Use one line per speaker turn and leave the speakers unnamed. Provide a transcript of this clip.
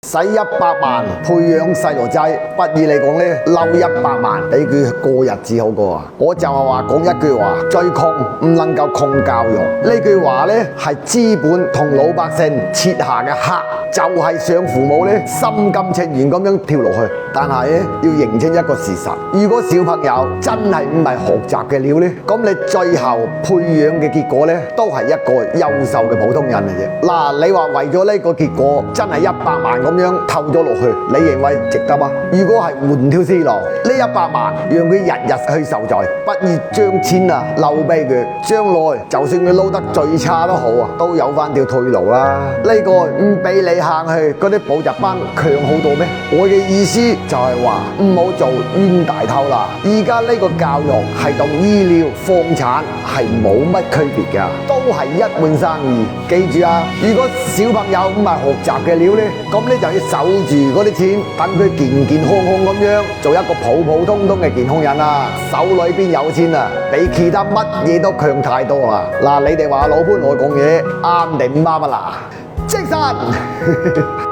使100萬培養細路仔，不如你講呢，撈100萬俾佢過日子好過啊！我就係話講一句話，最窮唔能夠窮教育。呢句話呢係資本同老百姓設下嘅客，就係想父母呢心甘情願咁樣跳落去。但係呢要認清一個事實，如果小朋友真係唔係學習嘅料呢，咁你最後培養嘅結果呢都係一個優秀嘅普通人嚟啫。嗱，你話為咗呢個結果真係100萬咁樣投咗落去，你認為值得嗎？如果係換條思路，呢100萬讓佢日日去受罪，不如將錢啊留俾佢，將來就算佢撈得最差都好啊，都有翻條退路啦。呢個唔俾你行去嗰啲補習班強好多咩？我嘅意思就係話唔好做冤大頭啦。而家呢個教育係同醫療、房產係冇乜區別㗎，都係一門生意。記住啊，如果小朋友唔係學習嘅料呢，咁你就要守住嗰啲錢，等佢健健康康咁樣做一個普普通通嘅健康人啊！手裏邊有錢啊，比其他乜嘢都強太多啊！嗱，你哋話老潘我講嘢啱定唔啱啊？嗱，精神！